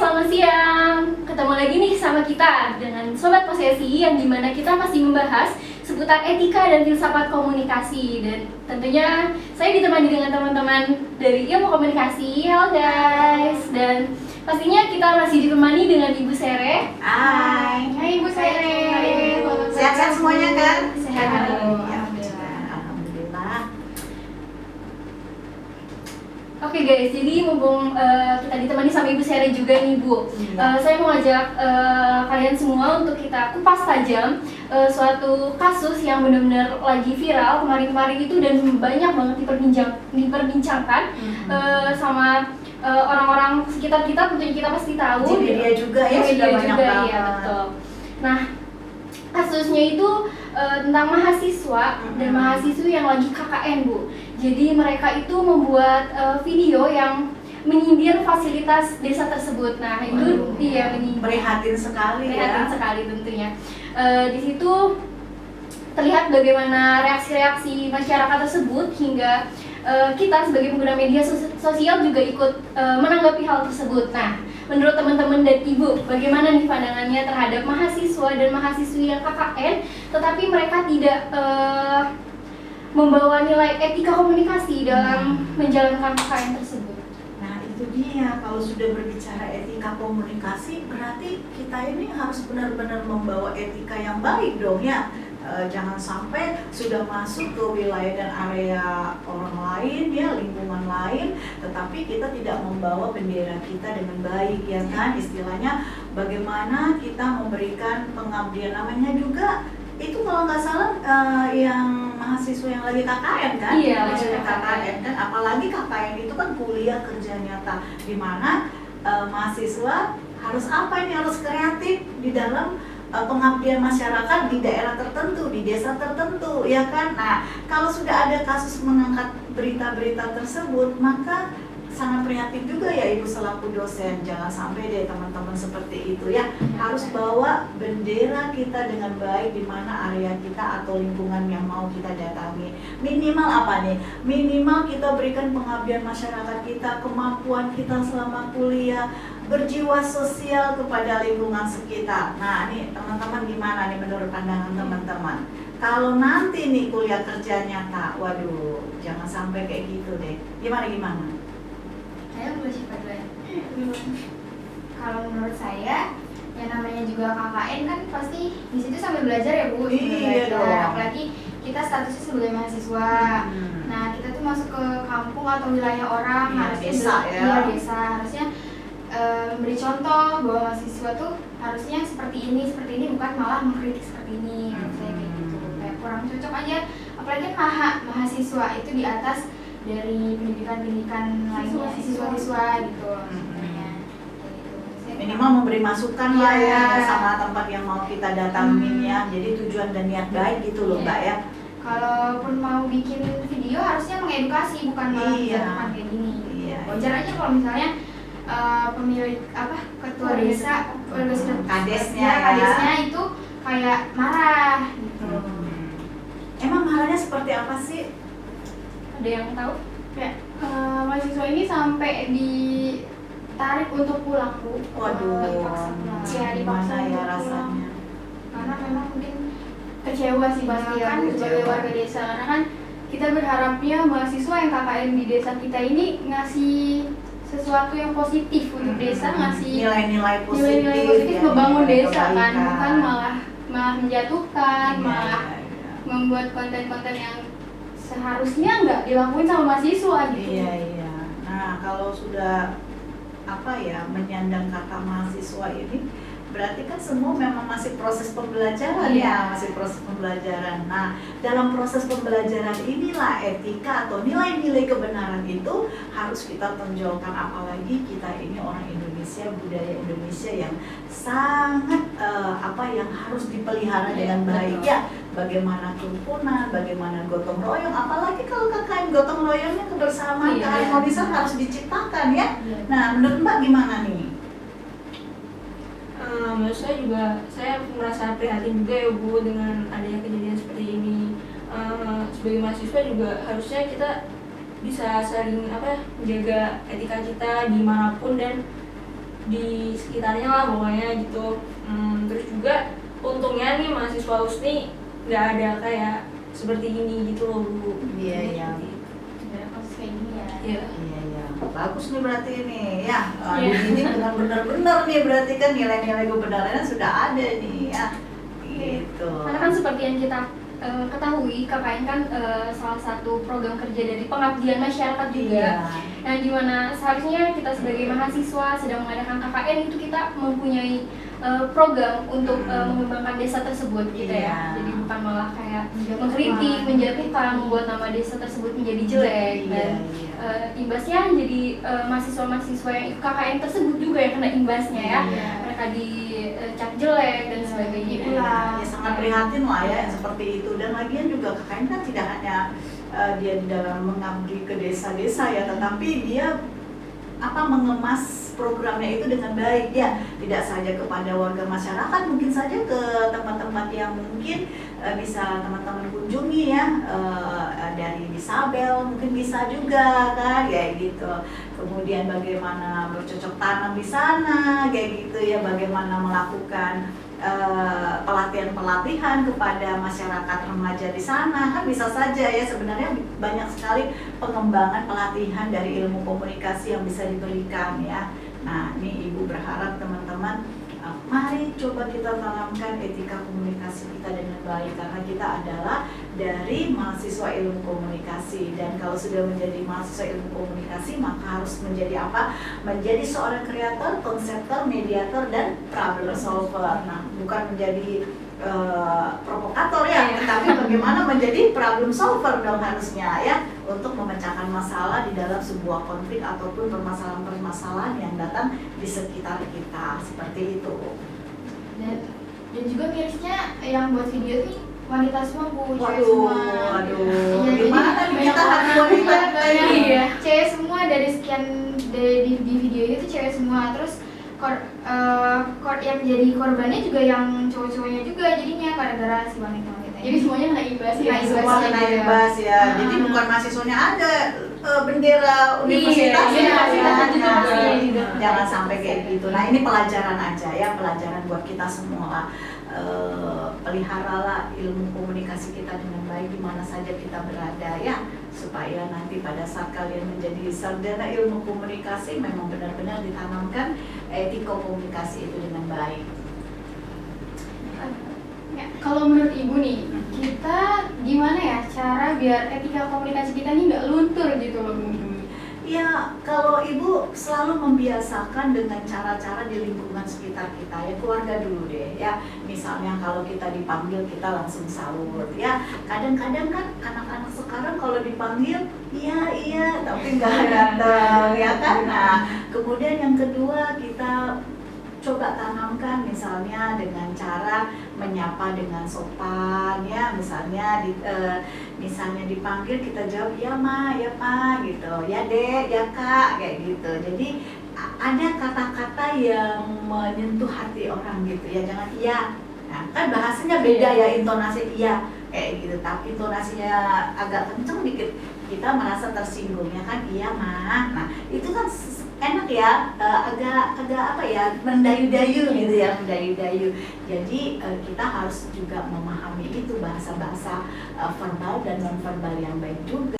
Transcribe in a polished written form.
selamat siang. Ketemu lagi nih sama kita dengan Sobat Posesi yang dimana kita masih membahas seputar etika dan filsafat komunikasi. Dan tentunya saya ditemani dengan teman-teman dari Ilmu Komunikasi. Halo guys. Dan pastinya kita masih ditemani dengan Ibu Sere. Hai. Hai Ibu Sere. Sehat-sehat semuanya kan? Sehat. Alhamdulillah. Oke guys, jadi mumpung kita ditemani sama Ibu Sere juga nih Bu, saya mau ngajak kalian semua untuk kita kupas tajam suatu kasus yang benar-benar lagi viral kemarin-kemarin itu dan banyak banget diperbincangkan sama orang-orang sekitar kita, tentunya kita pasti tahu. Di media juga ya, sudah banyak banget. Ya, betul. Nah, kasusnya itu tentang mahasiswa dan mahasiswi yang lagi KKN Bu. Jadi mereka itu membuat video yang menyindir fasilitas desa tersebut. Nah itu dia prihatin sekali prihatin sekali tentunya. Di situ terlihat bagaimana reaksi-reaksi masyarakat tersebut hingga kita sebagai pengguna media sosial juga ikut menanggapi hal tersebut. Nah, menurut teman-teman dan Ibu, bagaimana nih pandangannya terhadap mahasiswa dan mahasiswi yang KKN, tetapi mereka tidak membawa nilai etika komunikasi dalam menjalankan KKN tersebut? Nah itu dia, kalau sudah berbicara etika komunikasi, berarti kita ini harus benar-benar membawa etika yang baik dong ya. Jangan sampai sudah masuk ke wilayah dan area orang lain ya, lingkungan lain, tetapi kita tidak membawa bendera kita dengan baik ya kan, istilahnya bagaimana kita memberikan pengabdian, namanya juga itu kalau nggak salah yang mahasiswa yang lagi KKN kan, iya, maksudnya KKN kan, apalagi KKN itu kan kuliah kerja nyata, di mana mahasiswa harus apa ini, harus kreatif di dalam pengabdian masyarakat di daerah tertentu, di desa tertentu, ya kan? Nah, kalau sudah ada kasus mengangkat berita-berita tersebut, maka sangat prihatin juga ya Ibu selaku dosen. Jangan sampai deh teman-teman seperti itu ya. Harus bawa bendera kita dengan baik di mana area kita atau lingkungan yang mau kita datangi. Minimal apa nih? Minimal kita berikan pengabdian masyarakat kita, kemampuan kita selama kuliah, berjiwa sosial kepada lingkungan sekitar. Nah, ini teman-teman gimana nih menurut pandangan teman-teman? Kalau nanti nih kuliah kerja nyata, waduh, jangan sampai kayak gitu deh. Gimana? Saya boleh siapa dulu ya? Kalau menurut saya, yang namanya juga KKN kan pasti di situ sambil belajar ya Bu. Iya dong. Apalagi kita statusnya sebagai mahasiswa. Nah kita tuh masuk ke kampung atau wilayah orang, harusnya desa ya. Iya desa, harusnya memberi contoh bahwa mahasiswa tuh harusnya seperti ini, bukan malah mengkritik seperti ini. Saya kayak gitu, kayak kurang cocok aja. Apalagi mahasiswa itu di atas dari pendidikan lainnya, siswa-siswa gitu sebenarnya. Minimal memberi masukan lah ya sama tempat yang mau kita datangin ya. Jadi tujuan dan niat baik gitu loh Mbak ya. Kalaupun mau bikin video harusnya mengedukasi, bukan malah menjadikan kayak gini. Wajar aja kalau misalnya pemilik ketua desa, kadesnya itu kayak marah gitu. Emang marahnya seperti apa sih? Ada yang tahu? Ya, mahasiswa ini sampai ditarik untuk pulang Bu. Waduh, Dipaksa pulang. Ya, dipaksa gimana ya untuk rasanya? pulang. Karena memang mungkin kecewa sih pasti kan sebagai warga desa. Karena kan kita berharapnya mahasiswa yang KKN di desa kita ini ngasih sesuatu yang positif untuk desa, ngasih nilai-nilai positif, membangun desa kan, kebaikan. bukan malah menjatuhkan, malah Iya. membuat konten-konten yang seharusnya nggak dilakuin sama mahasiswa gitu. Iya. Nah, kalau sudah menyandang kata mahasiswa ini, berarti kan semua memang masih proses pembelajaran ya, masih proses pembelajaran. Nah, dalam proses pembelajaran inilah etika atau nilai-nilai kebenaran itu harus kita tonjolkan, apalagi kita ini orang Indonesia, budaya Indonesia yang sangat yang harus dipelihara dengan baik ya. Bagaimana kerukunan, bagaimana gotong royong, apalagi kalau KKN gotong royongnya kebersamaan, keharmonisan harus diciptakan ya. Nah, menurut Mbak gimana nih? Menurut saya merasa prihatin juga ya Bu dengan adanya kejadian seperti ini. Sebagai mahasiswa juga harusnya kita bisa saling menjaga etika kita dimanapun dan di sekitarnya lah pokoknya gitu. Terus juga untungnya nih mahasiswa USNI nggak ada kayak seperti ini gitu loh Bu. Iya, iya. Ada kasus kayak gini ya. Iya. Iya, iya. Bagus nih berarti ini ya. Ini dengan benar-benar nih berarti kan nilai-nilai kebenarannya sudah ada nih ya. Gitu. Karena kan seperti yang kita ketahui, KKN kan salah satu program kerja dari pengabdian masyarakat juga. Iya. Yang dimana seharusnya kita sebagai mahasiswa sedang mengadakan KKN itu kita mempunyai program untuk mengembangkan desa tersebut gitu ya. Iya. Jadi bukan malah kayak mengkritik, menjatuhkan, membuat nama desa tersebut menjadi jelek. Dan imbasnya jadi mahasiswa-mahasiswa yang ikut KKN tersebut juga yang kena imbasnya ya. Iya. Mereka dicap jelek dan sebagainya. Ya, sangat prihatin lah ya seperti itu. Dan lagian juga KKN kan tidak hanya dia di dalam mengabdi ke desa-desa ya, tetapi dia mengemas programnya itu dengan baik ya, tidak saja kepada warga masyarakat, mungkin saja ke tempat-tempat yang mungkin bisa teman-teman kunjungi ya, dari disabel mungkin bisa juga kan kayak gitu. Kemudian bagaimana bercocok tanam di sana kayak gitu ya, bagaimana melakukan pelatihan-pelatihan kepada masyarakat remaja di sana, kan bisa saja ya. Sebenarnya banyak sekali pengembangan pelatihan dari ilmu komunikasi yang bisa diberikan ya. Nah, ini Ibu berharap teman-teman mari coba kita tanamkan etika komunikasi kita dengan baik, karena kita adalah dari mahasiswa ilmu komunikasi. Dan kalau sudah menjadi mahasiswa ilmu komunikasi, maka harus menjadi apa? Menjadi seorang kreator, konseptor, mediator, dan problem solver. Nah, bukan menjadi provokator ya, tetapi bagaimana menjadi problem solver dong harusnya ya, untuk memecahkan masalah di dalam sebuah konflik ataupun permasalahan-permasalahan yang datang di sekitar kita, seperti itu. Dan juga mirisnya yang buat video ini wanita semua Bu, cewek Waduh, semua. waduh, Iya, gimana jadi nih kita hati wanita banyak Iya. cewek semua dari sekian di video itu tuh cewek semua. Terus yang jadi korbannya juga yang cowok-cowoknya juga jadinya gara-gara si wanita-wanita ini. Jadi semuanya kena imbas ya. Kena imbas. Semua kena imbas ya. Jadi bukan mahasiswanya ada bendera universitas Iya, universitas juga. Iya. Jangan sampai kayak gitu. Nah, ini pelajaran aja ya, pelajaran buat kita semua. Peliharalah ilmu komunikasi kita dengan baik di mana saja kita berada ya, supaya nanti pada saat kalian menjadi sarjana ilmu komunikasi memang benar-benar ditanamkan etika komunikasi itu dengan baik. Ya, kalau menurut Ibu nih, kita gimana ya cara biar etika komunikasi kita nih nggak luntur gitu loh Bu? Ya, kalau Ibu selalu membiasakan dengan cara-cara di lingkungan sekitar kita ya, keluarga dulu deh ya. Misalnya kalau kita dipanggil kita langsung sahur ya. Kadang-kadang kan anak-anak sekarang kalau dipanggil iya tapi nggak datang ya kan. Nah, kemudian yang kedua kita coba tanamkan misalnya dengan cara menyapa dengan sopan ya, misalnya misalnya dipanggil kita jawab ya Ma, ya Pak gitu, ya Dek, ya Kak kayak gitu. Jadi ada kata-kata yang menyentuh hati orang gitu ya, jangan iya. Nah, kan bahasanya beda ya, intonasi iya kayak gitu, tapi intonasinya agak kenceng dikit kita merasa tersinggung ya kan, iya Ma. Nah, itu kan enak ya, agak apa ya, mendayu-dayu gitu ya, mendayu-dayu. Jadi kita harus juga memahami itu bahasa-bahasa verbal dan non verbal yang baik juga.